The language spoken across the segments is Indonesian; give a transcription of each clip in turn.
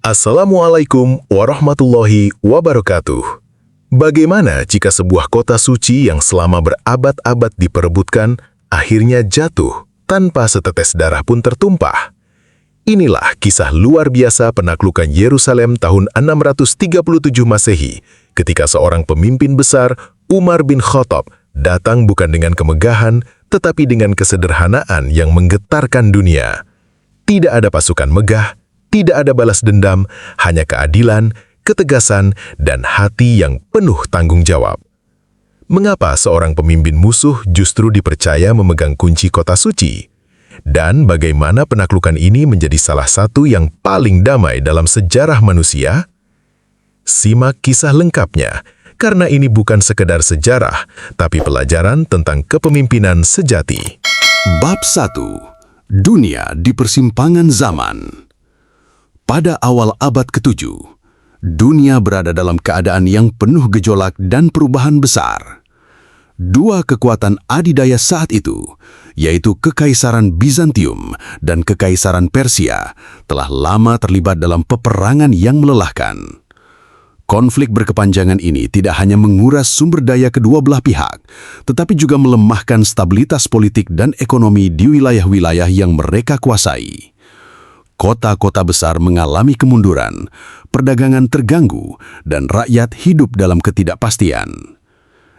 Assalamualaikum warahmatullahi wabarakatuh. Bagaimana jika sebuah kota suci yang selama berabad-abad diperebutkan akhirnya jatuh tanpa setetes darah pun tertumpah? Inilah kisah luar biasa penaklukan Yerusalem tahun 637 Masehi ketika seorang pemimpin besar, Umar bin Khattab, datang bukan dengan kemegahan tetapi dengan kesederhanaan yang menggetarkan dunia. Tidak ada pasukan megah, tidak ada balas dendam, hanya keadilan, ketegasan, dan hati yang penuh tanggung jawab. Mengapa seorang pemimpin musuh justru dipercaya memegang kunci kota suci? Dan bagaimana penaklukan ini menjadi salah satu yang paling damai dalam sejarah manusia? Simak kisah lengkapnya, karena ini bukan sekedar sejarah, tapi pelajaran tentang kepemimpinan sejati. Bab 1. Dunia di persimpangan zaman. Pada awal abad ke-7, dunia berada dalam keadaan yang penuh gejolak dan perubahan besar. Dua kekuatan adidaya saat itu, yaitu Kekaisaran Bizantium dan Kekaisaran Persia, telah lama terlibat dalam peperangan yang melelahkan. Konflik berkepanjangan ini tidak hanya menguras sumber daya kedua belah pihak, tetapi juga melemahkan stabilitas politik dan ekonomi di wilayah-wilayah yang mereka kuasai. Kota-kota besar mengalami kemunduran, perdagangan terganggu, dan rakyat hidup dalam ketidakpastian.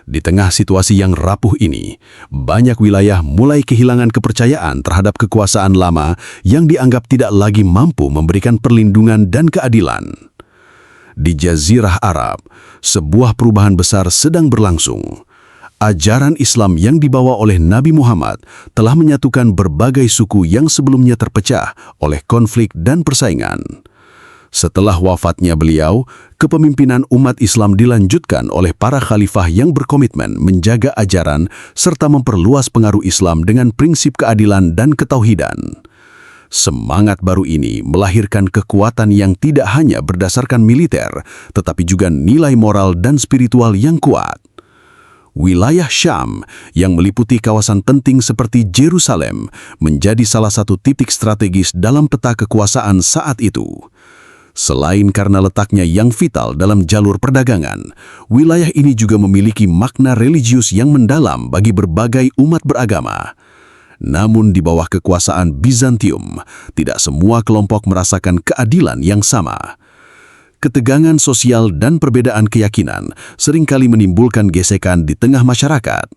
Di tengah situasi yang rapuh ini, banyak wilayah mulai kehilangan kepercayaan terhadap kekuasaan lama yang dianggap tidak lagi mampu memberikan perlindungan dan keadilan. Di Jazirah Arab, sebuah perubahan besar sedang berlangsung. Ajaran Islam yang dibawa oleh Nabi Muhammad telah menyatukan berbagai suku yang sebelumnya terpecah oleh konflik dan persaingan. Setelah wafatnya beliau, kepemimpinan umat Islam dilanjutkan oleh para khalifah yang berkomitmen menjaga ajaran serta memperluas pengaruh Islam dengan prinsip keadilan dan ketauhidan. Semangat baru ini melahirkan kekuatan yang tidak hanya berdasarkan militer, tetapi juga nilai moral dan spiritual yang kuat. Wilayah Syam yang meliputi kawasan penting seperti Yerusalem menjadi salah satu titik strategis dalam peta kekuasaan saat itu. Selain karena letaknya yang vital dalam jalur perdagangan, wilayah ini juga memiliki makna religius yang mendalam bagi berbagai umat beragama. Namun di bawah kekuasaan Bizantium, tidak semua kelompok merasakan keadilan yang sama. Ketegangan sosial dan perbedaan keyakinan seringkali menimbulkan gesekan di tengah masyarakat.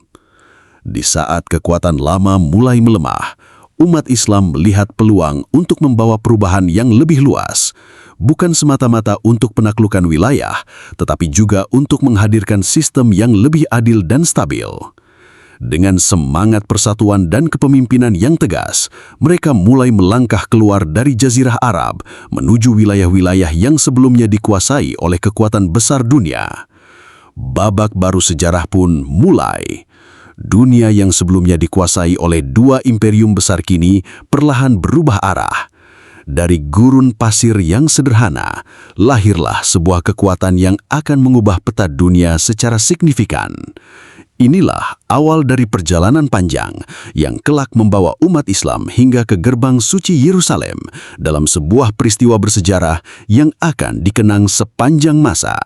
Di saat kekuatan lama mulai melemah, umat Islam melihat peluang untuk membawa perubahan yang lebih luas, bukan semata-mata untuk penaklukan wilayah, tetapi juga untuk menghadirkan sistem yang lebih adil dan stabil. Dengan semangat persatuan dan kepemimpinan yang tegas, mereka mulai melangkah keluar dari Jazirah Arab menuju wilayah-wilayah yang sebelumnya dikuasai oleh kekuatan besar dunia. Babak baru sejarah pun mulai. Dunia yang sebelumnya dikuasai oleh dua imperium besar kini perlahan berubah arah. Dari gurun pasir yang sederhana, lahirlah sebuah kekuatan yang akan mengubah peta dunia secara signifikan. Inilah awal dari perjalanan panjang yang kelak membawa umat Islam hingga ke gerbang suci Yerusalem dalam sebuah peristiwa bersejarah yang akan dikenang sepanjang masa.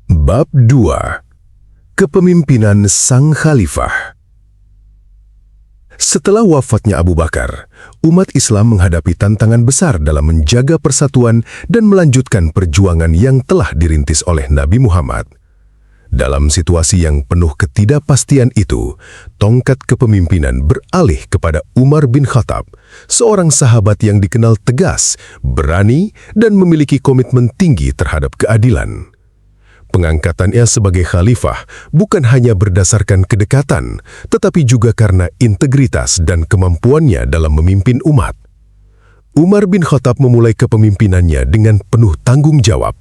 Bab 2. Kepemimpinan Sang Khalifah. Setelah wafatnya Abu Bakar, umat Islam menghadapi tantangan besar dalam menjaga persatuan dan melanjutkan perjuangan yang telah dirintis oleh Nabi Muhammad. Dalam situasi yang penuh ketidakpastian itu, tongkat kepemimpinan beralih kepada Umar bin Khattab, seorang sahabat yang dikenal tegas, berani, dan memiliki komitmen tinggi terhadap keadilan. Pengangkatannya sebagai khalifah bukan hanya berdasarkan kedekatan, tetapi juga karena integritas dan kemampuannya dalam memimpin umat. Umar bin Khattab memulai kepemimpinannya dengan penuh tanggung jawab.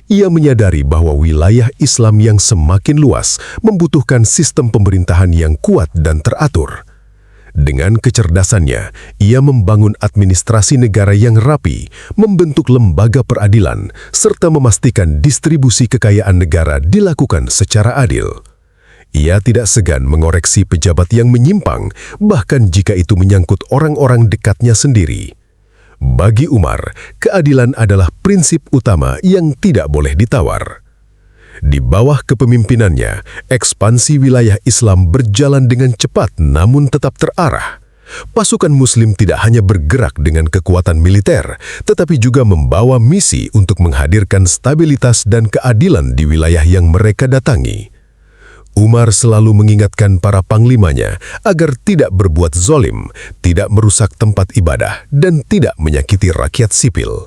Ia menyadari bahwa wilayah Islam yang semakin luas membutuhkan sistem pemerintahan yang kuat dan teratur. Dengan kecerdasannya, ia membangun administrasi negara yang rapi, membentuk lembaga peradilan, serta memastikan distribusi kekayaan negara dilakukan secara adil. Ia tidak segan mengoreksi pejabat yang menyimpang, bahkan jika itu menyangkut orang-orang dekatnya sendiri. Bagi Umar, keadilan adalah prinsip utama yang tidak boleh ditawar. Di bawah kepemimpinannya, ekspansi wilayah Islam berjalan dengan cepat namun tetap terarah. Pasukan Muslim tidak hanya bergerak dengan kekuatan militer, tetapi juga membawa misi untuk menghadirkan stabilitas dan keadilan di wilayah yang mereka datangi. Umar selalu mengingatkan para panglimanya agar tidak berbuat zolim, tidak merusak tempat ibadah, dan tidak menyakiti rakyat sipil.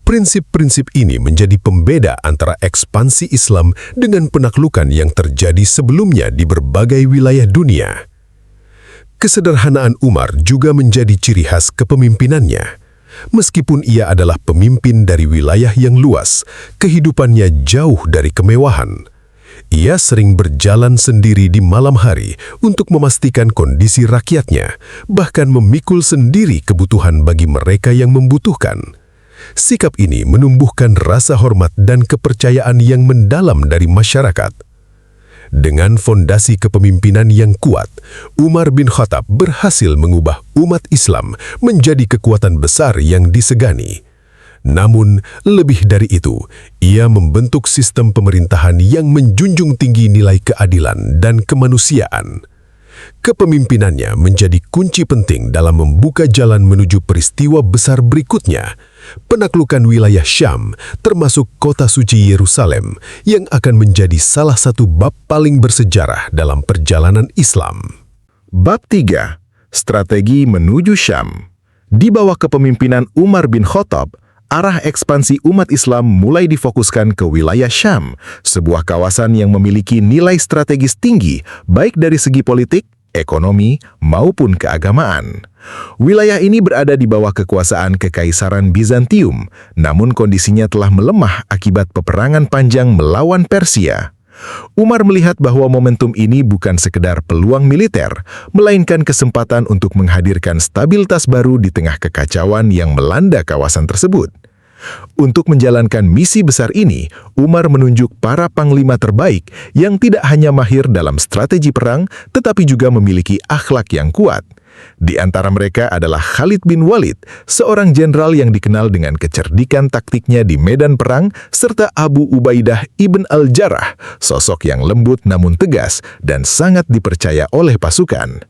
Prinsip-prinsip ini menjadi pembeda antara ekspansi Islam dengan penaklukan yang terjadi sebelumnya di berbagai wilayah dunia. Kesederhanaan Umar juga menjadi ciri khas kepemimpinannya. Meskipun ia adalah pemimpin dari wilayah yang luas, kehidupannya jauh dari kemewahan. Ia sering berjalan sendiri di malam hari untuk memastikan kondisi rakyatnya, bahkan memikul sendiri kebutuhan bagi mereka yang membutuhkan. Sikap ini menumbuhkan rasa hormat dan kepercayaan yang mendalam dari masyarakat. Dengan fondasi kepemimpinan yang kuat, Umar bin Khattab berhasil mengubah umat Islam menjadi kekuatan besar yang disegani. Namun, lebih dari itu, ia membentuk sistem pemerintahan yang menjunjung tinggi nilai keadilan dan kemanusiaan. Kepemimpinannya menjadi kunci penting dalam membuka jalan menuju peristiwa besar berikutnya, penaklukan wilayah Syam, termasuk kota suci Yerusalem, yang akan menjadi salah satu bab paling bersejarah dalam perjalanan Islam. Bab 3. Strategi menuju Syam. Di bawah kepemimpinan Umar bin Khattab, arah ekspansi umat Islam mulai difokuskan ke wilayah Syam, sebuah kawasan yang memiliki nilai strategis tinggi baik dari segi politik, ekonomi, maupun keagamaan. Wilayah ini berada di bawah kekuasaan Kekaisaran Bizantium, namun kondisinya telah melemah akibat peperangan panjang melawan Persia. Umar melihat bahwa momentum ini bukan sekedar peluang militer, melainkan kesempatan untuk menghadirkan stabilitas baru di tengah kekacauan yang melanda kawasan tersebut. Untuk menjalankan misi besar ini, Umar menunjuk para panglima terbaik yang tidak hanya mahir dalam strategi perang, tetapi juga memiliki akhlak yang kuat. Di antara mereka adalah Khalid bin Walid, seorang jenderal yang dikenal dengan kecerdikan taktiknya di medan perang, serta Abu Ubaidah ibn al-Jarrah, sosok yang lembut namun tegas dan sangat dipercaya oleh pasukan.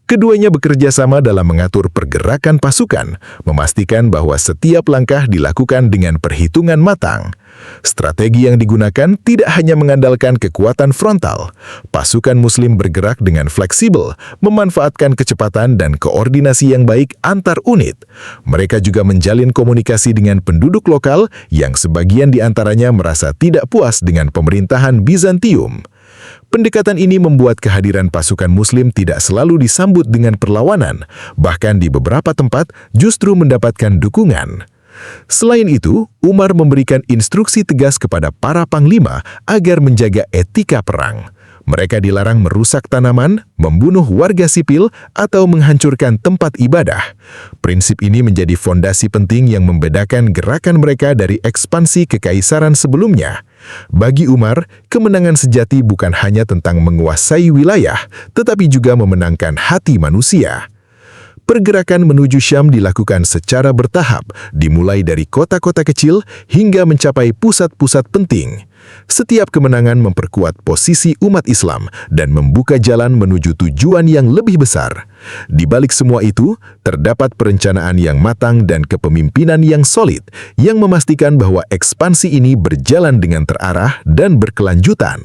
Keduanya bekerja sama dalam mengatur pergerakan pasukan, memastikan bahwa setiap langkah dilakukan dengan perhitungan matang. Strategi yang digunakan tidak hanya mengandalkan kekuatan frontal. Pasukan Muslim bergerak dengan fleksibel, memanfaatkan kecepatan dan koordinasi yang baik antar unit. Mereka juga menjalin komunikasi dengan penduduk lokal yang sebagian di antaranya merasa tidak puas dengan pemerintahan Bizantium. Pendekatan ini membuat kehadiran pasukan Muslim tidak selalu disambut dengan perlawanan, bahkan di beberapa tempat justru mendapatkan dukungan. Selain itu, Umar memberikan instruksi tegas kepada para panglima agar menjaga etika perang. Mereka dilarang merusak tanaman, membunuh warga sipil, atau menghancurkan tempat ibadah. Prinsip ini menjadi fondasi penting yang membedakan gerakan mereka dari ekspansi kekaisaran sebelumnya. Bagi Umar, kemenangan sejati bukan hanya tentang menguasai wilayah, tetapi juga memenangkan hati manusia. Pergerakan menuju Syam dilakukan secara bertahap, dimulai dari kota-kota kecil hingga mencapai pusat-pusat penting. Setiap kemenangan memperkuat posisi umat Islam dan membuka jalan menuju tujuan yang lebih besar. Di balik semua itu, terdapat perencanaan yang matang dan kepemimpinan yang solid, yang memastikan bahwa ekspansi ini berjalan dengan terarah dan berkelanjutan.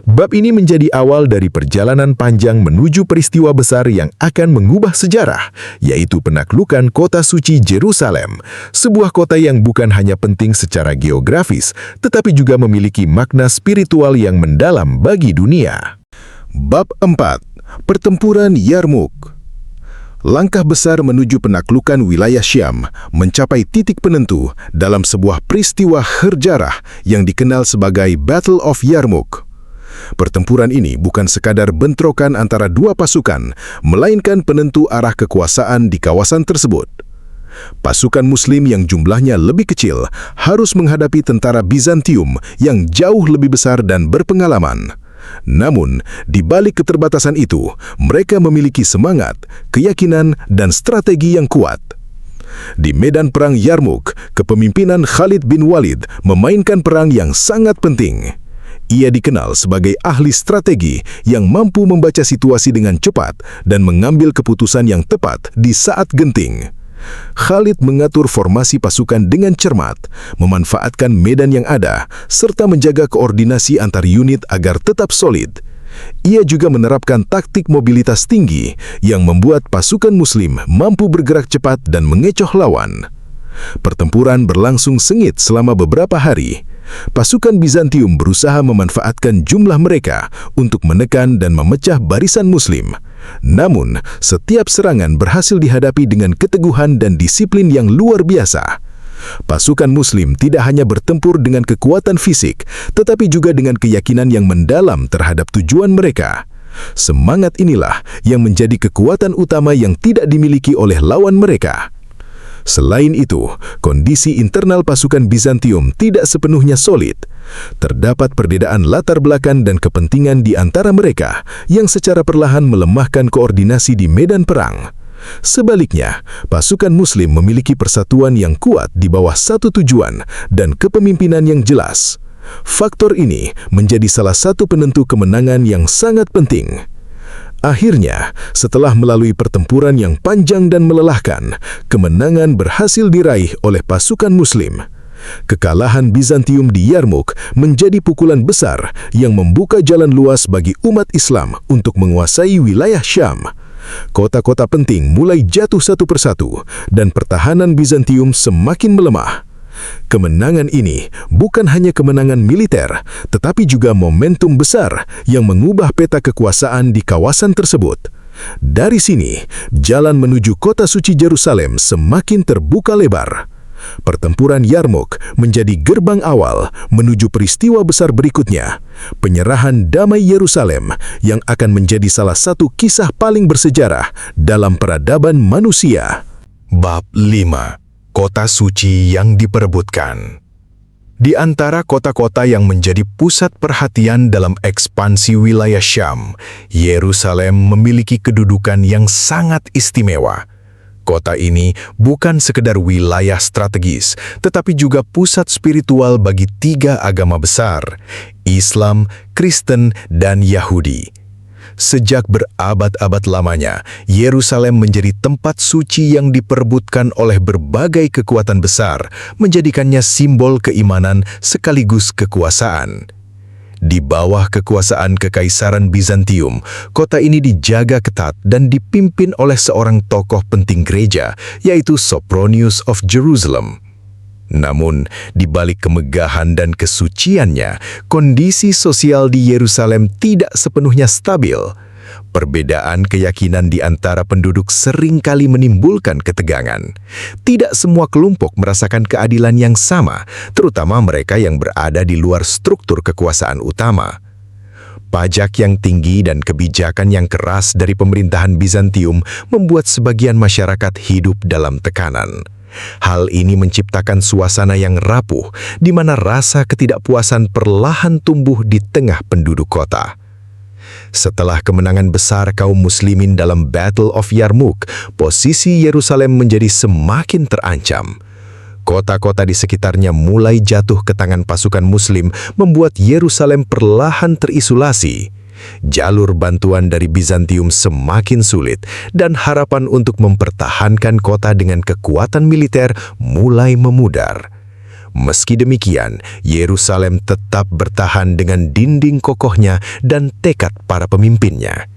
Bab ini menjadi awal dari perjalanan panjang menuju peristiwa besar yang akan mengubah sejarah, yaitu penaklukan kota suci Yerusalem, sebuah kota yang bukan hanya penting secara geografis, tetapi juga memiliki makna spiritual yang mendalam bagi dunia. Bab 4. Pertempuran Yarmuk. Langkah besar menuju penaklukan wilayah Syam mencapai titik penentu dalam sebuah peristiwa bersejarah yang dikenal sebagai Battle of Yarmuk. Pertempuran ini bukan sekadar bentrokan antara dua pasukan, melainkan penentu arah kekuasaan di kawasan tersebut. Pasukan Muslim yang jumlahnya lebih kecil harus menghadapi tentara Bizantium yang jauh lebih besar dan berpengalaman. Namun, di balik keterbatasan itu, mereka memiliki semangat, keyakinan, dan strategi yang kuat. Di medan perang Yarmouk, kepemimpinan Khalid bin Walid memainkan peran yang sangat penting. Ia dikenal sebagai ahli strategi yang mampu membaca situasi dengan cepat dan mengambil keputusan yang tepat di saat genting. Khalid mengatur formasi pasukan dengan cermat, memanfaatkan medan yang ada, serta menjaga koordinasi antar unit agar tetap solid. Ia juga menerapkan taktik mobilitas tinggi yang membuat pasukan Muslim mampu bergerak cepat dan mengecoh lawan. Pertempuran berlangsung sengit selama beberapa hari. Pasukan Bizantium berusaha memanfaatkan jumlah mereka untuk menekan dan memecah barisan Muslim. Namun, setiap serangan berhasil dihadapi dengan keteguhan dan disiplin yang luar biasa. Pasukan Muslim tidak hanya bertempur dengan kekuatan fisik, tetapi juga dengan keyakinan yang mendalam terhadap tujuan mereka. Semangat inilah yang menjadi kekuatan utama yang tidak dimiliki oleh lawan mereka. Selain itu, kondisi internal pasukan Bizantium tidak sepenuhnya solid. Terdapat perbedaan latar belakang dan kepentingan di antara mereka yang secara perlahan melemahkan koordinasi di medan perang. Sebaliknya, pasukan Muslim memiliki persatuan yang kuat di bawah satu tujuan dan kepemimpinan yang jelas. Faktor ini menjadi salah satu penentu kemenangan yang sangat penting. Akhirnya, setelah melalui pertempuran yang panjang dan melelahkan, kemenangan berhasil diraih oleh pasukan Muslim. Kekalahan Bizantium di Yarmouk menjadi pukulan besar yang membuka jalan luas bagi umat Islam untuk menguasai wilayah Syam. Kota-kota penting mulai jatuh satu persatu dan pertahanan Bizantium semakin melemah. Kemenangan ini bukan hanya kemenangan militer, tetapi juga momentum besar yang mengubah peta kekuasaan di kawasan tersebut. Dari sini, jalan menuju kota suci Yerusalem semakin terbuka lebar. Pertempuran Yarmouk menjadi gerbang awal menuju peristiwa besar berikutnya, penyerahan damai Yerusalem yang akan menjadi salah satu kisah paling bersejarah dalam peradaban manusia. Bab 5. Kota suci yang diperebutkan. Di antara kota-kota yang menjadi pusat perhatian dalam ekspansi wilayah Syam, Yerusalem memiliki kedudukan yang sangat istimewa. Kota ini bukan sekedar wilayah strategis, tetapi juga pusat spiritual bagi tiga agama besar, Islam, Kristen, dan Yahudi. Sejak berabad-abad lamanya, Yerusalem menjadi tempat suci yang diperebutkan oleh berbagai kekuatan besar, menjadikannya simbol keimanan sekaligus kekuasaan. Di bawah kekuasaan Kekaisaran Bizantium, kota ini dijaga ketat dan dipimpin oleh seorang tokoh penting gereja, yaitu Sophronius of Jerusalem. Namun, di balik kemegahan dan kesuciannya, kondisi sosial di Yerusalem tidak sepenuhnya stabil. Perbedaan keyakinan di antara penduduk seringkali menimbulkan ketegangan. Tidak semua kelompok merasakan keadilan yang sama, terutama mereka yang berada di luar struktur kekuasaan utama. Pajak yang tinggi dan kebijakan yang keras dari pemerintahan Bizantium membuat sebagian masyarakat hidup dalam tekanan. Hal ini menciptakan suasana yang rapuh, di mana rasa ketidakpuasan perlahan tumbuh di tengah penduduk kota. Setelah kemenangan besar kaum muslimin dalam Battle of Yarmouk, posisi Yerusalem menjadi semakin terancam. Kota-kota di sekitarnya mulai jatuh ke tangan pasukan muslim, membuat Yerusalem perlahan terisolasi. Jalur bantuan dari Bizantium semakin sulit dan harapan untuk mempertahankan kota dengan kekuatan militer mulai memudar. Meski demikian, Yerusalem tetap bertahan dengan dinding kokohnya dan tekad para pemimpinnya.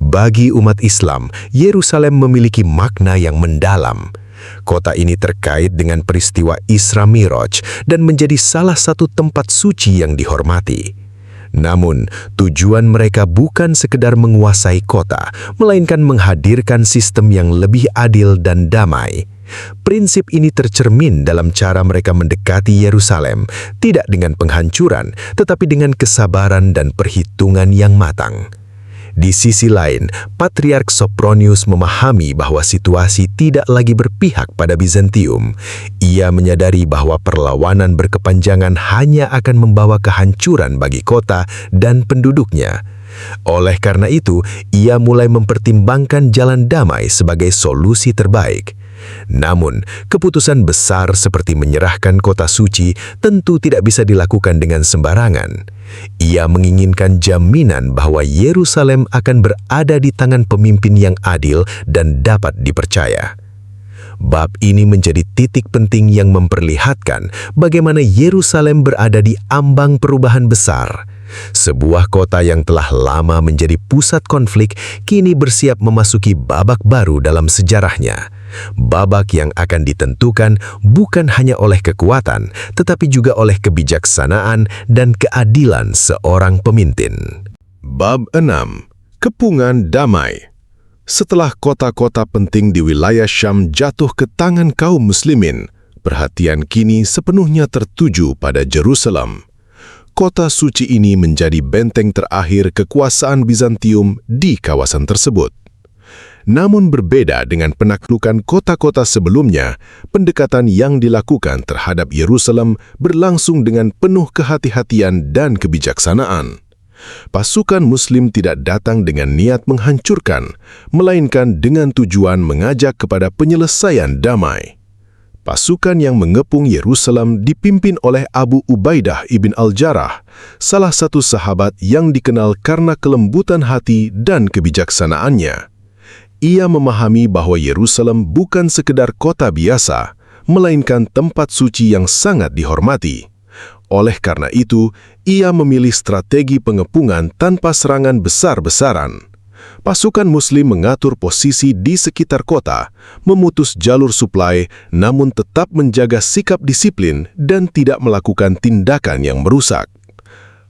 Bagi umat Islam, Yerusalem memiliki makna yang mendalam. Kota ini terkait dengan peristiwa Isra Miraj dan menjadi salah satu tempat suci yang dihormati. Namun, tujuan mereka bukan sekedar menguasai kota, melainkan menghadirkan sistem yang lebih adil dan damai. Prinsip ini tercermin dalam cara mereka mendekati Yerusalem, tidak dengan penghancuran, tetapi dengan kesabaran dan perhitungan yang matang. Di sisi lain, Patriark Sophronius memahami bahwa situasi tidak lagi berpihak pada Bizantium. Ia menyadari bahwa perlawanan berkepanjangan hanya akan membawa kehancuran bagi kota dan penduduknya. Oleh karena itu, ia mulai mempertimbangkan jalan damai sebagai solusi terbaik. Namun, keputusan besar seperti menyerahkan kota suci tentu tidak bisa dilakukan dengan sembarangan. Ia menginginkan jaminan bahwa Yerusalem akan berada di tangan pemimpin yang adil dan dapat dipercaya. Bab ini menjadi titik penting yang memperlihatkan bagaimana Yerusalem berada di ambang perubahan besar. Sebuah kota yang telah lama menjadi pusat konflik kini bersiap memasuki babak baru dalam sejarahnya. Babak yang akan ditentukan bukan hanya oleh kekuatan, tetapi juga oleh kebijaksanaan dan keadilan seorang pemimpin. Bab 6. Kepungan Damai. Setelah kota-kota penting di wilayah Syam jatuh ke tangan kaum muslimin, perhatian kini sepenuhnya tertuju pada Jerusalem. Kota suci ini menjadi benteng terakhir kekuasaan Bizantium di kawasan tersebut. Namun berbeda dengan penaklukan kota-kota sebelumnya, pendekatan yang dilakukan terhadap Yerusalem berlangsung dengan penuh kehati-hatian dan kebijaksanaan. Pasukan Muslim tidak datang dengan niat menghancurkan, melainkan dengan tujuan mengajak kepada penyelesaian damai. Pasukan yang mengepung Yerusalem dipimpin oleh Abu Ubaidah ibn al-Jarrah, salah satu sahabat yang dikenal karena kelembutan hati dan kebijaksanaannya. Ia memahami bahwa Yerusalem bukan sekedar kota biasa, melainkan tempat suci yang sangat dihormati. Oleh karena itu, ia memilih strategi pengepungan tanpa serangan besar-besaran. Pasukan Muslim mengatur posisi di sekitar kota, memutus jalur suplai, namun tetap menjaga sikap disiplin dan tidak melakukan tindakan yang merusak.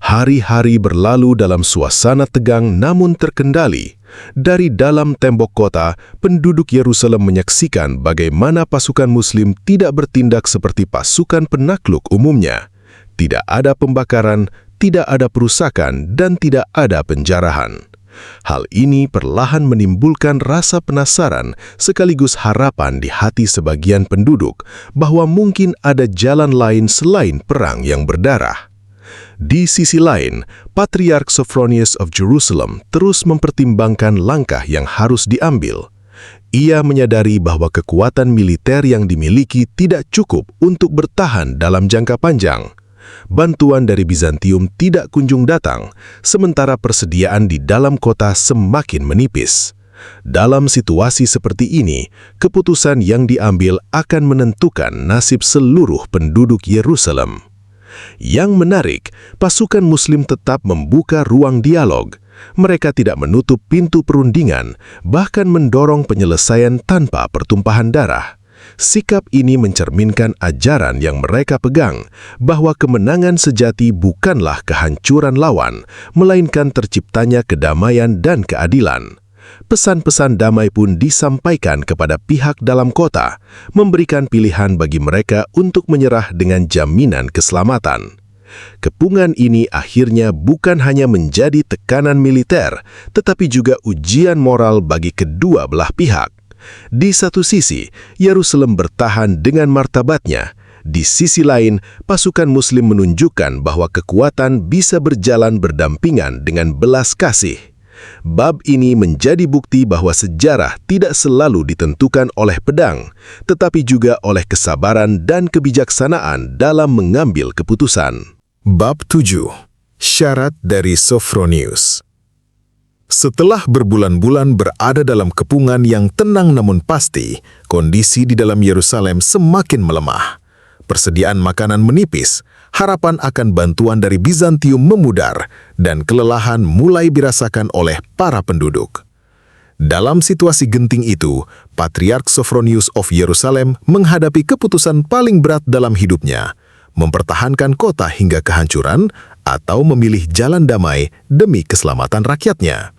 Hari-hari berlalu dalam suasana tegang namun terkendali. Dari dalam tembok kota, penduduk Yerusalem menyaksikan bagaimana pasukan Muslim tidak bertindak seperti pasukan penakluk umumnya. Tidak ada pembakaran, tidak ada perusakan, dan tidak ada penjarahan. Hal ini perlahan menimbulkan rasa penasaran sekaligus harapan di hati sebagian penduduk bahwa mungkin ada jalan lain selain perang yang berdarah. Di sisi lain, Patriark Sophronius of Jerusalem terus mempertimbangkan langkah yang harus diambil. Ia menyadari bahwa kekuatan militer yang dimiliki tidak cukup untuk bertahan dalam jangka panjang. Bantuan dari Bizantium tidak kunjung datang, sementara persediaan di dalam kota semakin menipis. Dalam situasi seperti ini, keputusan yang diambil akan menentukan nasib seluruh penduduk Yerusalem. Yang menarik, pasukan Muslim tetap membuka ruang dialog. Mereka tidak menutup pintu perundingan, bahkan mendorong penyelesaian tanpa pertumpahan darah. Sikap ini mencerminkan ajaran yang mereka pegang, bahwa kemenangan sejati bukanlah kehancuran lawan, melainkan terciptanya kedamaian dan keadilan. Pesan-pesan damai pun disampaikan kepada pihak dalam kota, memberikan pilihan bagi mereka untuk menyerah dengan jaminan keselamatan. Kepungan ini akhirnya bukan hanya menjadi tekanan militer, tetapi juga ujian moral bagi kedua belah pihak. Di satu sisi, Yerusalem bertahan dengan martabatnya. Di sisi lain, pasukan Muslim menunjukkan bahwa kekuatan bisa berjalan berdampingan dengan belas kasih. Bab ini menjadi bukti bahwa sejarah tidak selalu ditentukan oleh pedang, tetapi juga oleh kesabaran dan kebijaksanaan dalam mengambil keputusan. Bab 7. Syarat dari Sophronius. Setelah berbulan-bulan berada dalam kepungan yang tenang namun pasti, kondisi di dalam Yerusalem semakin melemah. Persediaan makanan menipis, harapan akan bantuan dari Bizantium memudar, dan kelelahan mulai dirasakan oleh para penduduk. Dalam situasi genting itu, Patriark Sophronius of Yerusalem menghadapi keputusan paling berat dalam hidupnya, mempertahankan kota hingga kehancuran atau memilih jalan damai demi keselamatan rakyatnya.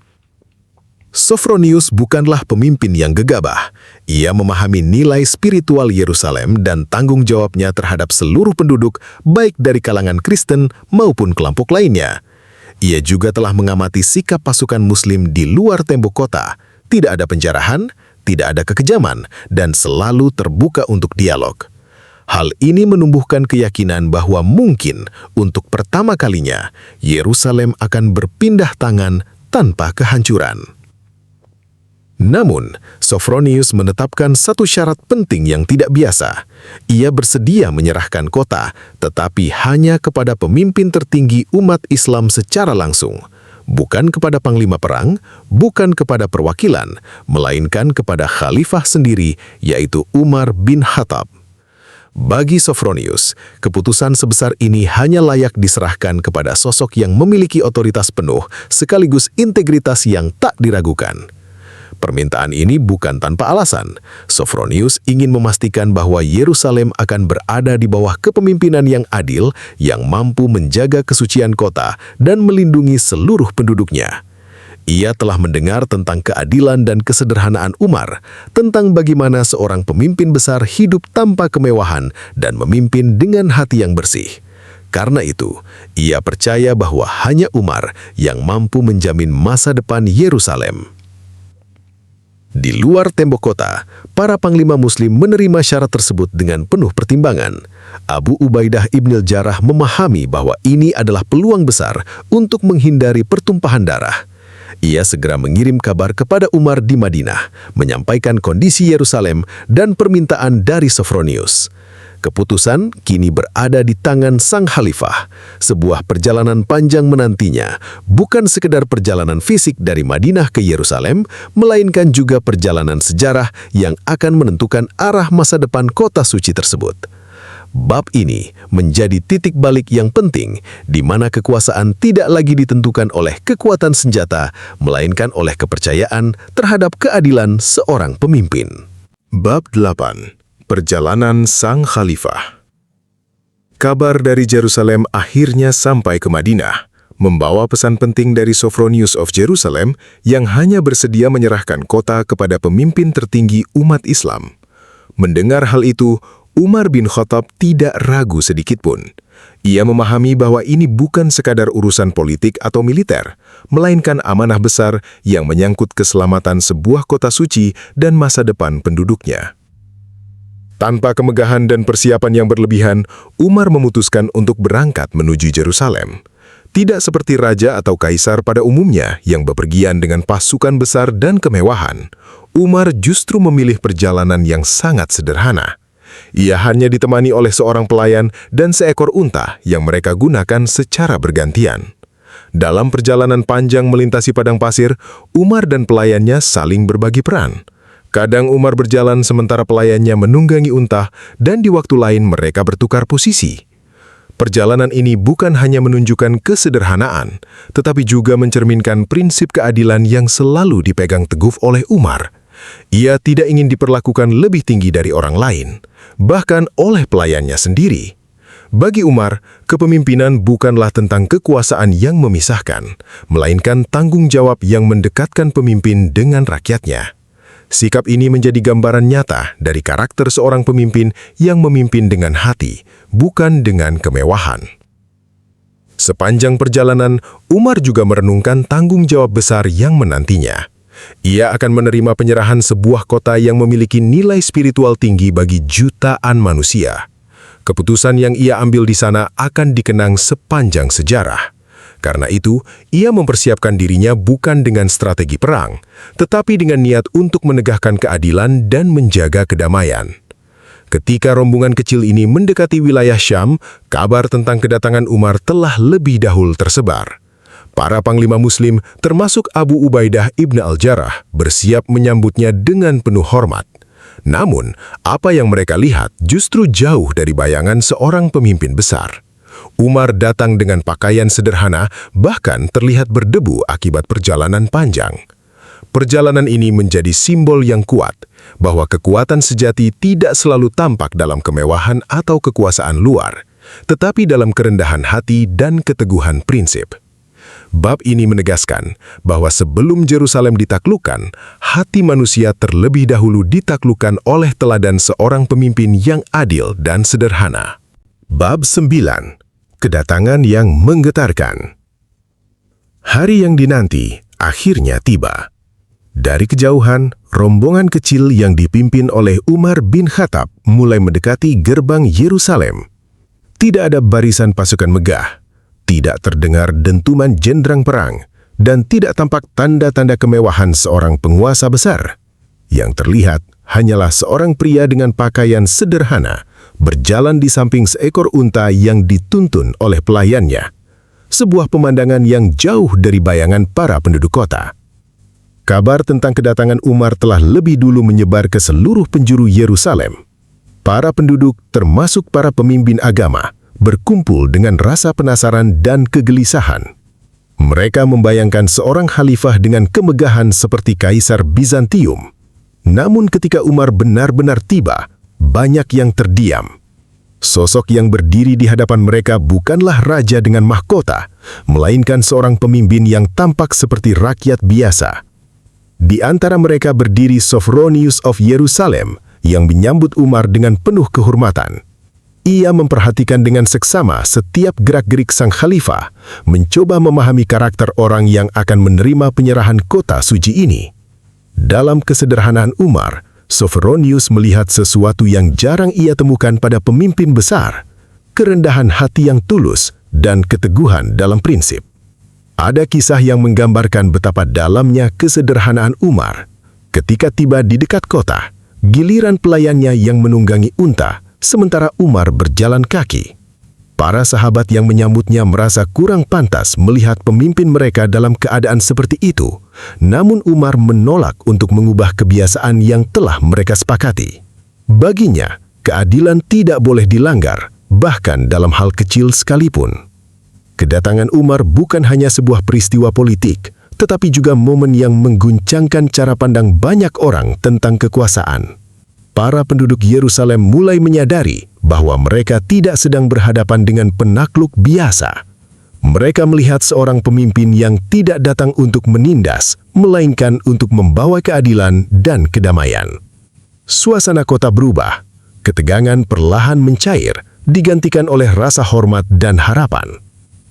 Sophronius bukanlah pemimpin yang gegabah. Ia memahami nilai spiritual Yerusalem dan tanggung jawabnya terhadap seluruh penduduk, baik dari kalangan Kristen maupun kelompok lainnya. Ia juga telah mengamati sikap pasukan Muslim di luar tembok kota. Tidak ada penjarahan, tidak ada kekejaman, dan selalu terbuka untuk dialog. Hal ini menumbuhkan keyakinan bahwa mungkin untuk pertama kalinya Yerusalem akan berpindah tangan tanpa kehancuran. Namun, Sophronius menetapkan satu syarat penting yang tidak biasa. Ia bersedia menyerahkan kota, tetapi hanya kepada pemimpin tertinggi umat Islam secara langsung. Bukan kepada panglima perang, bukan kepada perwakilan, melainkan kepada khalifah sendiri, yaitu Umar bin Khattab. Bagi Sophronius, keputusan sebesar ini hanya layak diserahkan kepada sosok yang memiliki otoritas penuh sekaligus integritas yang tak diragukan. Permintaan ini bukan tanpa alasan. Sophronius ingin memastikan bahwa Yerusalem akan berada di bawah kepemimpinan yang adil, yang mampu menjaga kesucian kota dan melindungi seluruh penduduknya. Ia telah mendengar tentang keadilan dan kesederhanaan Umar, tentang bagaimana seorang pemimpin besar hidup tanpa kemewahan dan memimpin dengan hati yang bersih. Karena itu, ia percaya bahwa hanya Umar yang mampu menjamin masa depan Yerusalem. Di luar tembok kota, para panglima muslim menerima syarat tersebut dengan penuh pertimbangan. Abu Ubaidah ibn al-Jarrah memahami bahwa ini adalah peluang besar untuk menghindari pertumpahan darah. Ia segera mengirim kabar kepada Umar di Madinah, menyampaikan kondisi Yerusalem dan permintaan dari Sophronius. Keputusan kini berada di tangan sang khalifah. Sebuah perjalanan panjang menantinya, bukan sekedar perjalanan fisik dari Madinah ke Yerusalem, melainkan juga perjalanan sejarah yang akan menentukan arah masa depan kota suci tersebut. Bab ini menjadi titik balik yang penting, di mana kekuasaan tidak lagi ditentukan oleh kekuatan senjata, melainkan oleh kepercayaan terhadap keadilan seorang pemimpin. Bab 8. Perjalanan Sang Khalifah. Kabar dari Yerusalem akhirnya sampai ke Madinah, membawa pesan penting dari Sophronius of Jerusalem yang hanya bersedia menyerahkan kota kepada pemimpin tertinggi umat Islam. Mendengar hal itu, Umar bin Khattab tidak ragu sedikitpun. Ia memahami bahwa ini bukan sekadar urusan politik atau militer, melainkan amanah besar yang menyangkut keselamatan sebuah kota suci dan masa depan penduduknya. Tanpa kemegahan dan persiapan yang berlebihan, Umar memutuskan untuk berangkat menuju Yerusalem. Tidak seperti raja atau kaisar pada umumnya yang bepergian dengan pasukan besar dan kemewahan, Umar justru memilih perjalanan yang sangat sederhana. Ia hanya ditemani oleh seorang pelayan dan seekor unta yang mereka gunakan secara bergantian. Dalam perjalanan panjang melintasi padang pasir, Umar dan pelayannya saling berbagi peran. Kadang Umar berjalan sementara pelayannya menunggangi unta, dan di waktu lain mereka bertukar posisi. Perjalanan ini bukan hanya menunjukkan kesederhanaan, tetapi juga mencerminkan prinsip keadilan yang selalu dipegang teguh oleh Umar. Ia tidak ingin diperlakukan lebih tinggi dari orang lain, bahkan oleh pelayannya sendiri. Bagi Umar, kepemimpinan bukanlah tentang kekuasaan yang memisahkan, melainkan tanggung jawab yang mendekatkan pemimpin dengan rakyatnya. Sikap ini menjadi gambaran nyata dari karakter seorang pemimpin yang memimpin dengan hati, bukan dengan kemewahan. Sepanjang perjalanan, Umar juga merenungkan tanggung jawab besar yang menantinya. Ia akan menerima penyerahan sebuah kota yang memiliki nilai spiritual tinggi bagi jutaan manusia. Keputusan yang ia ambil di sana akan dikenang sepanjang sejarah. Karena itu, ia mempersiapkan dirinya bukan dengan strategi perang, tetapi dengan niat untuk menegakkan keadilan dan menjaga kedamaian. Ketika rombongan kecil ini mendekati wilayah Syam, kabar tentang kedatangan Umar telah lebih dahulu tersebar. Para panglima muslim, termasuk Abu Ubaidah ibn al-Jarrah, bersiap menyambutnya dengan penuh hormat. Namun, apa yang mereka lihat justru jauh dari bayangan seorang pemimpin besar. Umar datang dengan pakaian sederhana, bahkan terlihat berdebu akibat perjalanan panjang. Perjalanan ini menjadi simbol yang kuat bahwa kekuatan sejati tidak selalu tampak dalam kemewahan atau kekuasaan luar, tetapi dalam kerendahan hati dan keteguhan prinsip. Bab ini menegaskan bahwa sebelum Yerusalem ditaklukkan, hati manusia terlebih dahulu ditaklukkan oleh teladan seorang pemimpin yang adil dan sederhana. Bab 9. Kedatangan yang menggetarkan. Hari yang dinanti akhirnya tiba. Dari kejauhan, rombongan kecil yang dipimpin oleh Umar bin Khattab mulai mendekati gerbang Yerusalem. Tidak ada barisan pasukan megah, tidak terdengar dentuman jendrang perang, dan tidak tampak tanda-tanda kemewahan seorang penguasa besar. Yang terlihat hanyalah seorang pria dengan pakaian sederhana berjalan di samping seekor unta yang dituntun oleh pelayannya. Sebuah pemandangan yang jauh dari bayangan para penduduk kota. Kabar tentang kedatangan Umar telah lebih dulu menyebar ke seluruh penjuru Yerusalem. Para penduduk, termasuk para pemimpin agama, berkumpul dengan rasa penasaran dan kegelisahan. Mereka membayangkan seorang khalifah dengan kemegahan seperti Kaisar Bizantium. Namun ketika Umar benar-benar tiba, banyak yang terdiam. Sosok yang berdiri di hadapan mereka bukanlah raja dengan mahkota, melainkan seorang pemimpin yang tampak seperti rakyat biasa. Di antara mereka berdiri Sophronius of Yerusalem yang menyambut Umar dengan penuh kehormatan. Ia memperhatikan dengan seksama setiap gerak-gerik sang khalifah, mencoba memahami karakter orang yang akan menerima penyerahan kota suci ini. Dalam kesederhanaan Umar, Sophronius melihat sesuatu yang jarang ia temukan pada pemimpin besar, kerendahan hati yang tulus dan keteguhan dalam prinsip. Ada kisah yang menggambarkan betapa dalamnya kesederhanaan Umar. Ketika tiba di dekat kota, giliran pelayannya yang menunggangi unta, sementara Umar berjalan kaki. Para sahabat yang menyambutnya merasa kurang pantas melihat pemimpin mereka dalam keadaan seperti itu. Namun Umar menolak untuk mengubah kebiasaan yang telah mereka sepakati. Baginya, keadilan tidak boleh dilanggar, bahkan dalam hal kecil sekalipun. Kedatangan Umar bukan hanya sebuah peristiwa politik, tetapi juga momen yang mengguncangkan cara pandang banyak orang tentang kekuasaan. Para penduduk Yerusalem mulai menyadari bahwa mereka tidak sedang berhadapan dengan penakluk biasa. Mereka melihat seorang pemimpin yang tidak datang untuk menindas, melainkan untuk membawa keadilan dan kedamaian. Suasana kota berubah, ketegangan perlahan mencair, digantikan oleh rasa hormat dan harapan.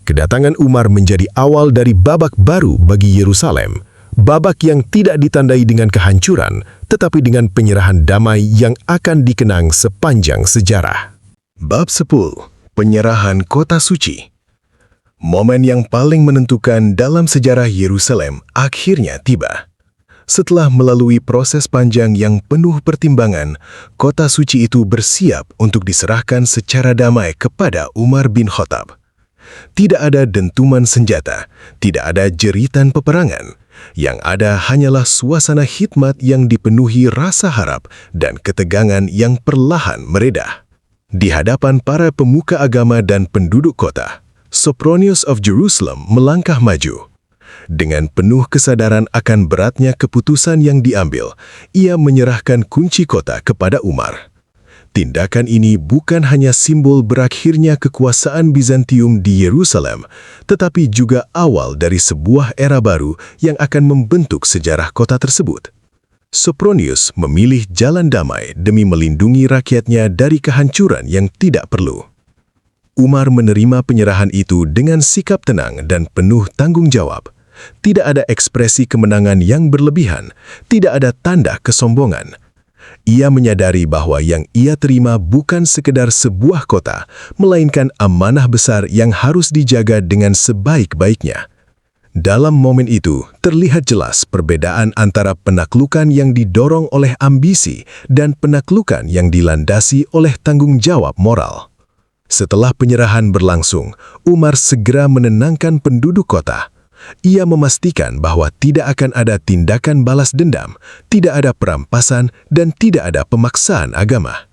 Kedatangan Umar menjadi awal dari babak baru bagi Yerusalem, babak yang tidak ditandai dengan kehancuran, tetapi dengan penyerahan damai yang akan dikenang sepanjang sejarah. Bab 10. Penyerahan Kota Suci. Momen yang paling menentukan dalam sejarah Yerusalem akhirnya tiba. Setelah melalui proses panjang yang penuh pertimbangan, kota suci itu bersiap untuk diserahkan secara damai kepada Umar bin Khattab. Tidak ada dentuman senjata, tidak ada jeritan peperangan. Yang ada hanyalah suasana khidmat yang dipenuhi rasa harap dan ketegangan yang perlahan meredah. Di hadapan para pemuka agama dan penduduk kota, Sophronius of Jerusalem melangkah maju. Dengan penuh kesadaran akan beratnya keputusan yang diambil, ia menyerahkan kunci kota kepada Umar. Tindakan ini bukan hanya simbol berakhirnya kekuasaan Bizantium di Yerusalem, tetapi juga awal dari sebuah era baru yang akan membentuk sejarah kota tersebut. Sophronius memilih jalan damai demi melindungi rakyatnya dari kehancuran yang tidak perlu. Umar menerima penyerahan itu dengan sikap tenang dan penuh tanggung jawab. Tidak ada ekspresi kemenangan yang berlebihan, tidak ada tanda kesombongan. Ia menyadari bahwa yang ia terima bukan sekedar sebuah kota, melainkan amanah besar yang harus dijaga dengan sebaik-baiknya. Dalam momen itu, terlihat jelas perbedaan antara penaklukan yang didorong oleh ambisi dan penaklukan yang dilandasi oleh tanggung jawab moral. Setelah penyerahan berlangsung, Umar segera menenangkan penduduk kota. Ia memastikan bahwa tidak akan ada tindakan balas dendam, tidak ada perampasan, dan tidak ada pemaksaan agama.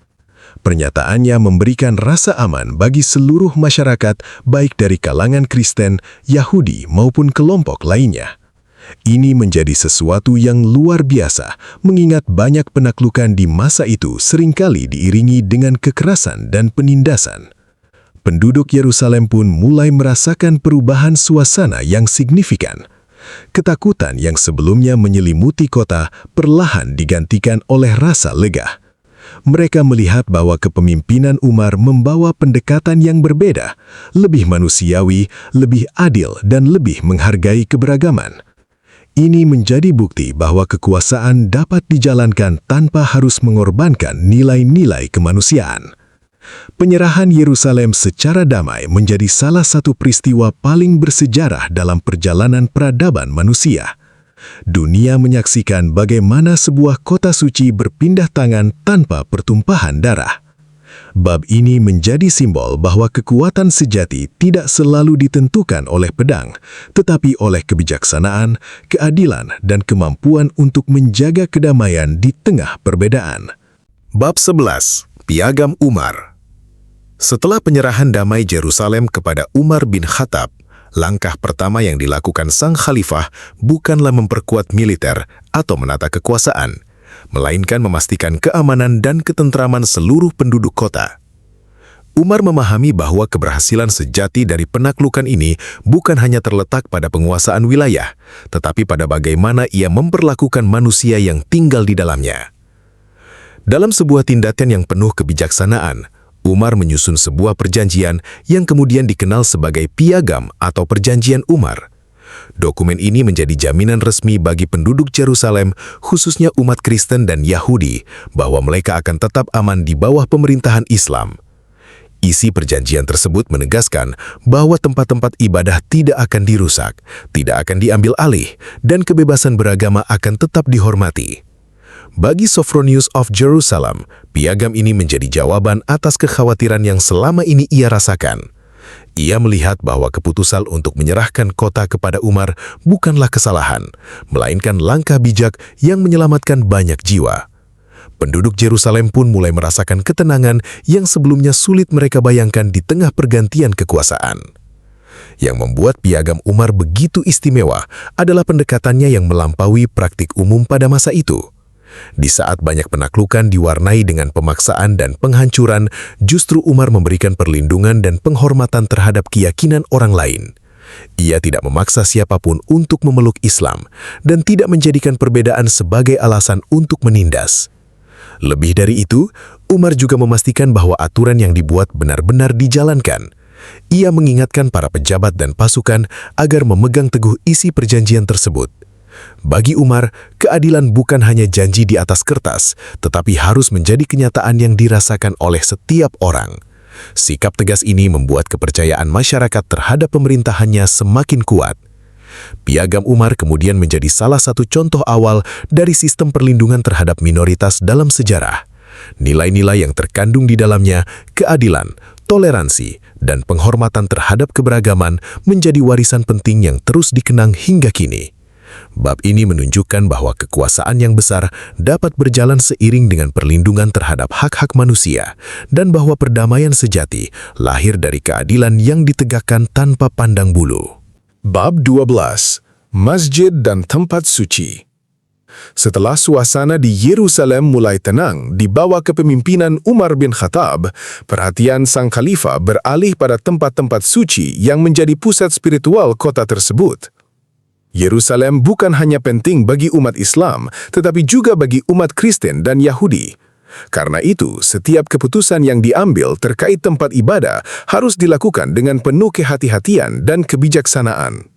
Pernyataannya memberikan rasa aman bagi seluruh masyarakat, baik dari kalangan Kristen, Yahudi, maupun kelompok lainnya. Ini menjadi sesuatu yang luar biasa, mengingat banyak penaklukan di masa itu seringkali diiringi dengan kekerasan dan penindasan. Penduduk Yerusalem pun mulai merasakan perubahan suasana yang signifikan. Ketakutan yang sebelumnya menyelimuti kota perlahan digantikan oleh rasa lega. Mereka melihat bahwa kepemimpinan Umar membawa pendekatan yang berbeda, lebih manusiawi, lebih adil, dan lebih menghargai keberagaman. Ini menjadi bukti bahwa kekuasaan dapat dijalankan tanpa harus mengorbankan nilai-nilai kemanusiaan. Penyerahan Yerusalem secara damai menjadi salah satu peristiwa paling bersejarah dalam perjalanan peradaban manusia. Dunia menyaksikan bagaimana sebuah kota suci berpindah tangan tanpa pertumpahan darah. Bab ini menjadi simbol bahwa kekuatan sejati tidak selalu ditentukan oleh pedang, tetapi oleh kebijaksanaan, keadilan, dan kemampuan untuk menjaga kedamaian di tengah perbedaan. Bab 11. Piagam Umar. Setelah penyerahan damai Yerusalem kepada Umar bin Khattab, langkah pertama yang dilakukan sang khalifah bukanlah memperkuat militer atau menata kekuasaan, melainkan memastikan keamanan dan ketentraman seluruh penduduk kota. Umar memahami bahwa keberhasilan sejati dari penaklukan ini bukan hanya terletak pada penguasaan wilayah, tetapi pada bagaimana ia memperlakukan manusia yang tinggal di dalamnya. Dalam sebuah tindakan yang penuh kebijaksanaan, Umar menyusun sebuah perjanjian yang kemudian dikenal sebagai Piagam atau Perjanjian Umar. Dokumen ini menjadi jaminan resmi bagi penduduk Yerusalem, khususnya umat Kristen dan Yahudi, bahwa mereka akan tetap aman di bawah pemerintahan Islam. Isi perjanjian tersebut menegaskan bahwa tempat-tempat ibadah tidak akan dirusak, tidak akan diambil alih, dan kebebasan beragama akan tetap dihormati. Bagi Sophronius of Jerusalem, piagam ini menjadi jawaban atas kekhawatiran yang selama ini ia rasakan. Ia melihat bahwa keputusan untuk menyerahkan kota kepada Umar bukanlah kesalahan, melainkan langkah bijak yang menyelamatkan banyak jiwa. Penduduk Yerusalem pun mulai merasakan ketenangan yang sebelumnya sulit mereka bayangkan di tengah pergantian kekuasaan. Yang membuat piagam Umar begitu istimewa adalah pendekatannya yang melampaui praktik umum pada masa itu. Di saat banyak penaklukan diwarnai dengan pemaksaan dan penghancuran, justru Umar memberikan perlindungan dan penghormatan terhadap keyakinan orang lain. Ia tidak memaksa siapapun untuk memeluk Islam dan tidak menjadikan perbedaan sebagai alasan untuk menindas. Lebih dari itu, Umar juga memastikan bahwa aturan yang dibuat benar-benar dijalankan. Ia mengingatkan para pejabat dan pasukan agar memegang teguh isi perjanjian tersebut. Bagi Umar, keadilan bukan hanya janji di atas kertas, tetapi harus menjadi kenyataan yang dirasakan oleh setiap orang. Sikap tegas ini membuat kepercayaan masyarakat terhadap pemerintahannya semakin kuat. Piagam Umar kemudian menjadi salah satu contoh awal dari sistem perlindungan terhadap minoritas dalam sejarah. Nilai-nilai yang terkandung di dalamnya, keadilan, toleransi, dan penghormatan terhadap keberagaman menjadi warisan penting yang terus dikenang hingga kini. Bab ini menunjukkan bahwa kekuasaan yang besar dapat berjalan seiring dengan perlindungan terhadap hak-hak manusia dan bahwa perdamaian sejati lahir dari keadilan yang ditegakkan tanpa pandang bulu. Bab 12. Masjid dan tempat suci. Setelah suasana di Yerusalem mulai tenang di bawah kepemimpinan Umar bin Khattab, perhatian sang khalifah beralih pada tempat-tempat suci yang menjadi pusat spiritual kota tersebut. Yerusalem bukan hanya penting bagi umat Islam, tetapi juga bagi umat Kristen dan Yahudi. Karena itu, setiap keputusan yang diambil terkait tempat ibadah harus dilakukan dengan penuh kehati-hatian dan kebijaksanaan.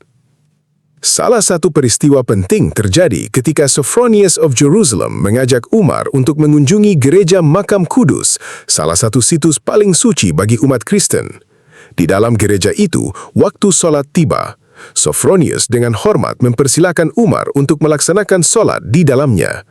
Salah satu peristiwa penting terjadi ketika Sophronius of Jerusalem mengajak Umar untuk mengunjungi gereja Makam Kudus, salah satu situs paling suci bagi umat Kristen. Di dalam gereja itu, waktu sholat tiba. Sophronius dengan hormat mempersilakan Umar untuk melaksanakan sholat di dalamnya.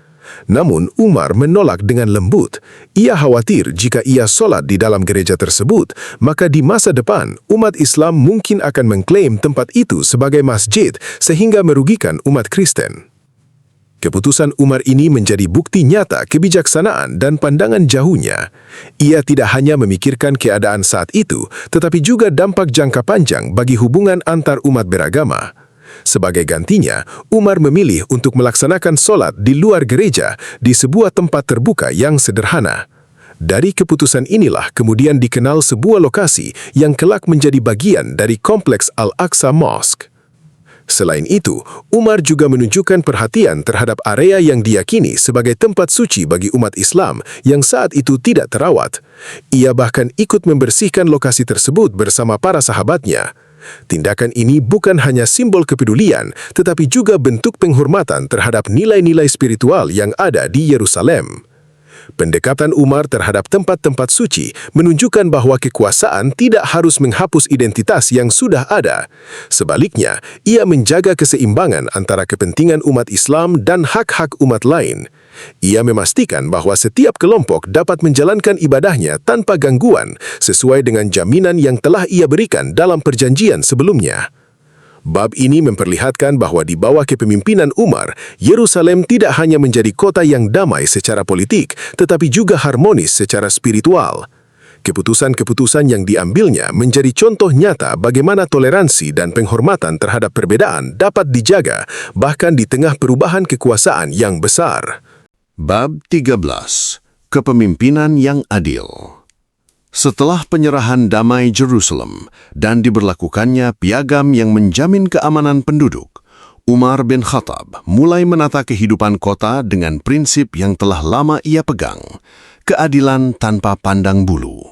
Namun Umar menolak dengan lembut. Ia khawatir jika ia sholat di dalam gereja tersebut, maka di masa depan umat Islam mungkin akan mengklaim tempat itu sebagai masjid sehingga merugikan umat Kristen. Keputusan Umar ini menjadi bukti nyata kebijaksanaan dan pandangan jauhnya. Ia tidak hanya memikirkan keadaan saat itu, tetapi juga dampak jangka panjang bagi hubungan antar umat beragama. Sebagai gantinya, Umar memilih untuk melaksanakan sholat di luar gereja di sebuah tempat terbuka yang sederhana. Dari keputusan inilah kemudian dikenal sebuah lokasi yang kelak menjadi bagian dari kompleks Al-Aqsa Mosque. Selain itu, Umar juga menunjukkan perhatian terhadap area yang diyakini sebagai tempat suci bagi umat Islam yang saat itu tidak terawat. Ia bahkan ikut membersihkan lokasi tersebut bersama para sahabatnya. Tindakan ini bukan hanya simbol kepedulian, tetapi juga bentuk penghormatan terhadap nilai-nilai spiritual yang ada di Yerusalem. Pendekatan Umar terhadap tempat-tempat suci menunjukkan bahwa kekuasaan tidak harus menghapus identitas yang sudah ada. Sebaliknya, ia menjaga keseimbangan antara kepentingan umat Islam dan hak-hak umat lain. Ia memastikan bahwa setiap kelompok dapat menjalankan ibadahnya tanpa gangguan sesuai dengan jaminan yang telah ia berikan dalam perjanjian sebelumnya. Bab ini memperlihatkan bahwa di bawah kepemimpinan Umar, Yerusalem tidak hanya menjadi kota yang damai secara politik, tetapi juga harmonis secara spiritual. Keputusan-keputusan yang diambilnya menjadi contoh nyata bagaimana toleransi dan penghormatan terhadap perbedaan dapat dijaga, bahkan di tengah perubahan kekuasaan yang besar. Bab 13. Kepemimpinan yang adil. Setelah penyerahan damai Jerusalem dan diberlakukannya piagam yang menjamin keamanan penduduk, Umar bin Khattab mulai menata kehidupan kota dengan prinsip yang telah lama ia pegang, keadilan tanpa pandang bulu.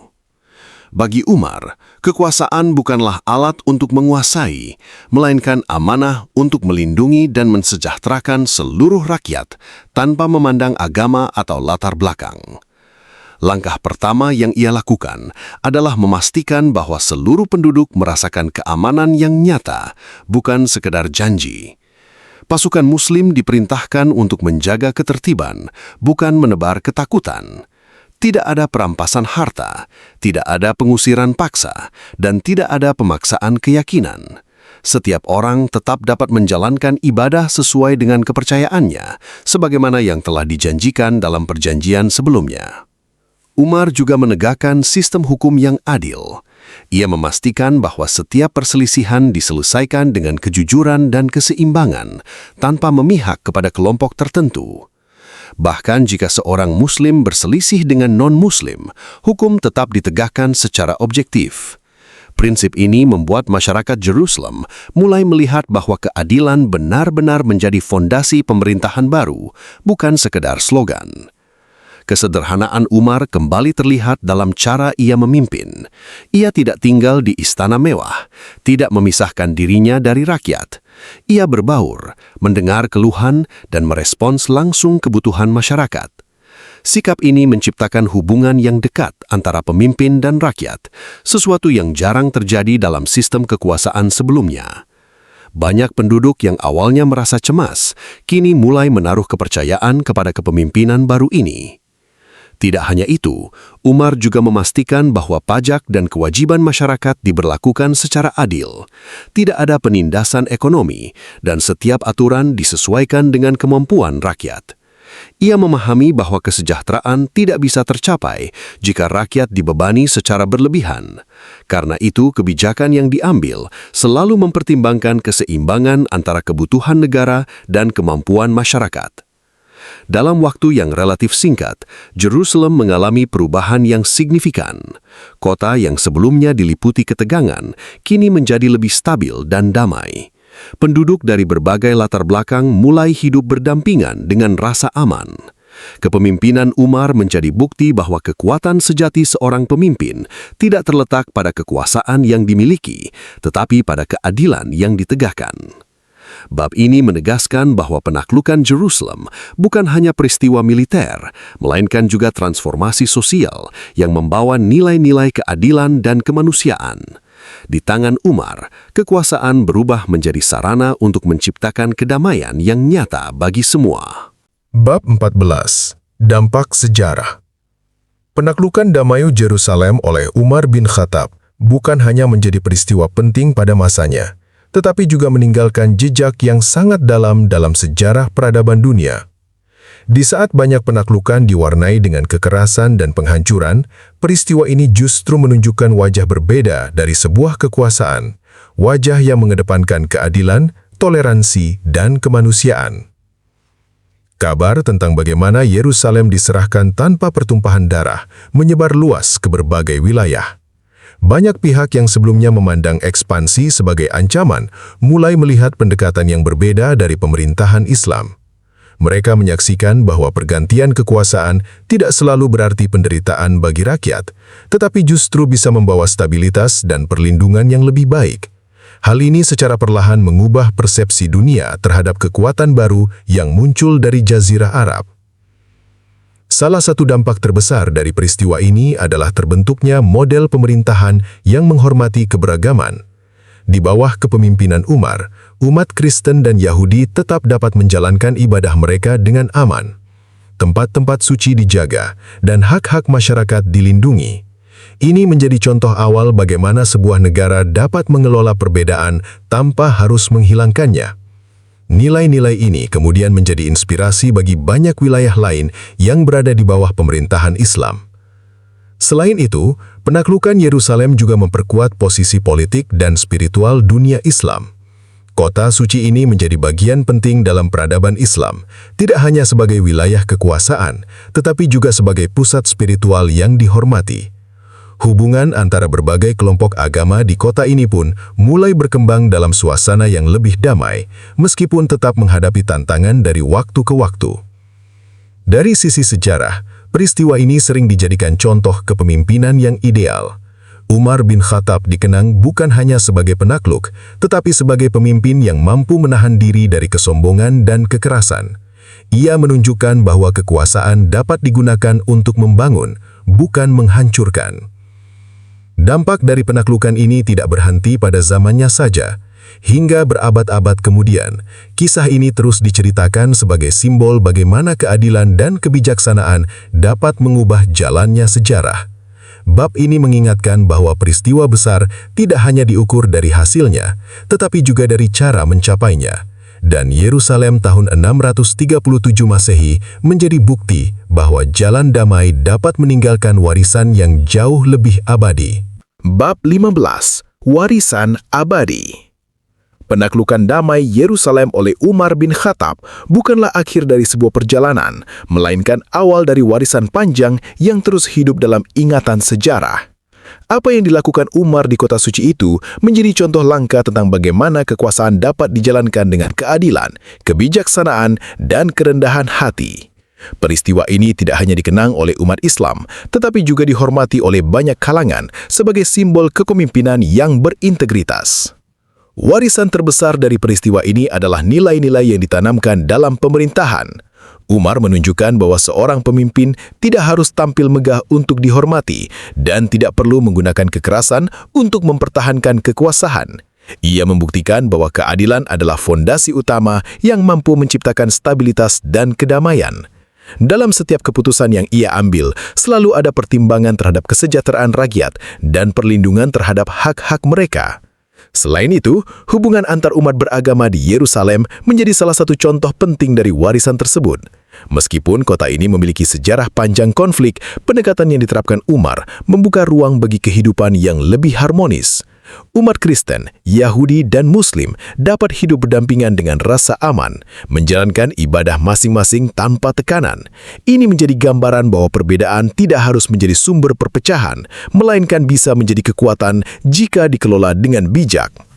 Bagi Umar, kekuasaan bukanlah alat untuk menguasai, melainkan amanah untuk melindungi dan mensejahterakan seluruh rakyat tanpa memandang agama atau latar belakang. Langkah pertama yang ia lakukan adalah memastikan bahwa seluruh penduduk merasakan keamanan yang nyata, bukan sekedar janji. Pasukan Muslim diperintahkan untuk menjaga ketertiban, bukan menebar ketakutan. Tidak ada perampasan harta, tidak ada pengusiran paksa, dan tidak ada pemaksaan keyakinan. Setiap orang tetap dapat menjalankan ibadah sesuai dengan kepercayaannya, sebagaimana yang telah dijanjikan dalam perjanjian sebelumnya. Umar juga menegakkan sistem hukum yang adil. Ia memastikan bahwa setiap perselisihan diselesaikan dengan kejujuran dan keseimbangan, tanpa memihak kepada kelompok tertentu. Bahkan jika seorang Muslim berselisih dengan non-Muslim, hukum tetap ditegakkan secara objektif. Prinsip ini membuat masyarakat Jerusalem mulai melihat bahwa keadilan benar-benar menjadi fondasi pemerintahan baru, bukan sekedar slogan. Kesederhanaan Umar kembali terlihat dalam cara ia memimpin. Ia tidak tinggal di istana mewah, tidak memisahkan dirinya dari rakyat. Ia berbaur, mendengar keluhan, dan merespons langsung kebutuhan masyarakat. Sikap ini menciptakan hubungan yang dekat antara pemimpin dan rakyat, sesuatu yang jarang terjadi dalam sistem kekuasaan sebelumnya. Banyak penduduk yang awalnya merasa cemas, kini mulai menaruh kepercayaan kepada kepemimpinan baru ini. Tidak hanya itu, Umar juga memastikan bahwa pajak dan kewajiban masyarakat diberlakukan secara adil. Tidak ada penindasan ekonomi, dan setiap aturan disesuaikan dengan kemampuan rakyat. Ia memahami bahwa kesejahteraan tidak bisa tercapai jika rakyat dibebani secara berlebihan. Karena itu, kebijakan yang diambil selalu mempertimbangkan keseimbangan antara kebutuhan negara dan kemampuan masyarakat. Dalam waktu yang relatif singkat, Jerusalem mengalami perubahan yang signifikan. Kota yang sebelumnya diliputi ketegangan, kini menjadi lebih stabil dan damai. Penduduk dari berbagai latar belakang mulai hidup berdampingan dengan rasa aman. Kepemimpinan Umar menjadi bukti bahwa kekuatan sejati seorang pemimpin tidak terletak pada kekuasaan yang dimiliki, tetapi pada keadilan yang ditegakkan. Bab ini menegaskan bahwa penaklukan Jerusalem bukan hanya peristiwa militer, melainkan juga transformasi sosial yang membawa nilai-nilai keadilan dan kemanusiaan. Di tangan Umar, kekuasaan berubah menjadi sarana untuk menciptakan kedamaian yang nyata bagi semua. Bab 14. Dampak sejarah. Penaklukan damai Yerusalem oleh Umar bin Khattab bukan hanya menjadi peristiwa penting pada masanya, tetapi juga meninggalkan jejak yang sangat dalam sejarah peradaban dunia. Di saat banyak penaklukan diwarnai dengan kekerasan dan penghancuran, peristiwa ini justru menunjukkan wajah berbeda dari sebuah kekuasaan, wajah yang mengedepankan keadilan, toleransi, dan kemanusiaan. Kabar tentang bagaimana Yerusalem diserahkan tanpa pertumpahan darah menyebar luas ke berbagai wilayah. Banyak pihak yang sebelumnya memandang ekspansi sebagai ancaman mulai melihat pendekatan yang berbeda dari pemerintahan Islam. Mereka menyaksikan bahwa pergantian kekuasaan tidak selalu berarti penderitaan bagi rakyat, tetapi justru bisa membawa stabilitas dan perlindungan yang lebih baik. Hal ini secara perlahan mengubah persepsi dunia terhadap kekuatan baru yang muncul dari Jazirah Arab. Salah satu dampak terbesar dari peristiwa ini adalah terbentuknya model pemerintahan yang menghormati keberagaman. Di bawah kepemimpinan Umar, umat Kristen dan Yahudi tetap dapat menjalankan ibadah mereka dengan aman. Tempat-tempat suci dijaga dan hak-hak masyarakat dilindungi. Ini menjadi contoh awal bagaimana sebuah negara dapat mengelola perbedaan tanpa harus menghilangkannya. Nilai-nilai ini kemudian menjadi inspirasi bagi banyak wilayah lain yang berada di bawah pemerintahan Islam. Selain itu, penaklukan Yerusalem juga memperkuat posisi politik dan spiritual dunia Islam. Kota suci ini menjadi bagian penting dalam peradaban Islam, tidak hanya sebagai wilayah kekuasaan, tetapi juga sebagai pusat spiritual yang dihormati. Hubungan antara berbagai kelompok agama di kota ini pun mulai berkembang dalam suasana yang lebih damai, meskipun tetap menghadapi tantangan dari waktu ke waktu. Dari sisi sejarah, peristiwa ini sering dijadikan contoh kepemimpinan yang ideal. Umar bin Khattab dikenang bukan hanya sebagai penakluk, tetapi sebagai pemimpin yang mampu menahan diri dari kesombongan dan kekerasan. Ia menunjukkan bahwa kekuasaan dapat digunakan untuk membangun, bukan menghancurkan. Dampak dari penaklukan ini tidak berhenti pada zamannya saja. Hingga berabad-abad kemudian, kisah ini terus diceritakan sebagai simbol bagaimana keadilan dan kebijaksanaan dapat mengubah jalannya sejarah. Bab ini mengingatkan bahwa peristiwa besar tidak hanya diukur dari hasilnya, tetapi juga dari cara mencapainya. Dan Yerusalem tahun 637 Masehi menjadi bukti bahwa jalan damai dapat meninggalkan warisan yang jauh lebih abadi. Bab 15. Warisan abadi. Penaklukan damai Yerusalem oleh Umar bin Khattab bukanlah akhir dari sebuah perjalanan, melainkan awal dari warisan panjang yang terus hidup dalam ingatan sejarah. Apa yang dilakukan Umar di kota suci itu menjadi contoh langka tentang bagaimana kekuasaan dapat dijalankan dengan keadilan, kebijaksanaan, dan kerendahan hati. Peristiwa ini tidak hanya dikenang oleh umat Islam, tetapi juga dihormati oleh banyak kalangan sebagai simbol kepemimpinan yang berintegritas. Warisan terbesar dari peristiwa ini adalah nilai-nilai yang ditanamkan dalam pemerintahan. Umar menunjukkan bahwa seorang pemimpin tidak harus tampil megah untuk dihormati dan tidak perlu menggunakan kekerasan untuk mempertahankan kekuasaan. Ia membuktikan bahwa keadilan adalah fondasi utama yang mampu menciptakan stabilitas dan kedamaian. Dalam setiap keputusan yang ia ambil, selalu ada pertimbangan terhadap kesejahteraan rakyat dan perlindungan terhadap hak-hak mereka. Selain itu, hubungan antar umat beragama di Yerusalem menjadi salah satu contoh penting dari warisan tersebut. Meskipun kota ini memiliki sejarah panjang konflik, pendekatan yang diterapkan Umar membuka ruang bagi kehidupan yang lebih harmonis. Umat Kristen, Yahudi, dan Muslim dapat hidup berdampingan dengan rasa aman, menjalankan ibadah masing-masing tanpa tekanan. Ini menjadi gambaran bahwa perbedaan tidak harus menjadi sumber perpecahan, melainkan bisa menjadi kekuatan jika dikelola dengan bijak.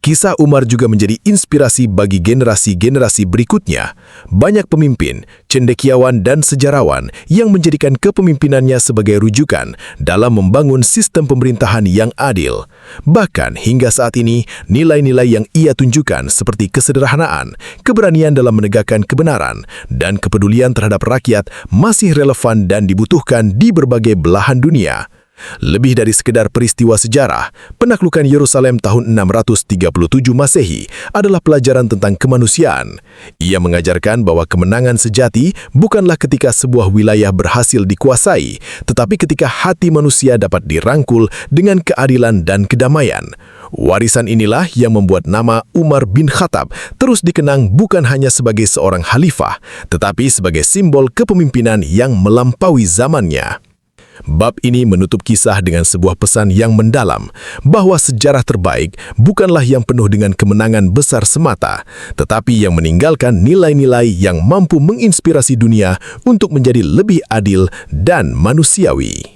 Kisah Umar juga menjadi inspirasi bagi generasi-generasi berikutnya. Banyak pemimpin, cendekiawan, dan sejarawan yang menjadikan kepemimpinannya sebagai rujukan dalam membangun sistem pemerintahan yang adil. Bahkan hingga saat ini, nilai-nilai yang ia tunjukkan seperti kesederhanaan, keberanian dalam menegakkan kebenaran, dan kepedulian terhadap rakyat masih relevan dan dibutuhkan di berbagai belahan dunia. Lebih dari sekedar peristiwa sejarah, penaklukan Yerusalem tahun 637 Masehi adalah pelajaran tentang kemanusiaan. Ia mengajarkan bahwa kemenangan sejati bukanlah ketika sebuah wilayah berhasil dikuasai, tetapi ketika hati manusia dapat dirangkul dengan keadilan dan kedamaian. Warisan inilah yang membuat nama Umar bin Khattab terus dikenang bukan hanya sebagai seorang khalifah, tetapi sebagai simbol kepemimpinan yang melampaui zamannya. Bab ini menutup kisah dengan sebuah pesan yang mendalam, bahwa sejarah terbaik bukanlah yang penuh dengan kemenangan besar semata, tetapi yang meninggalkan nilai-nilai yang mampu menginspirasi dunia untuk menjadi lebih adil dan manusiawi.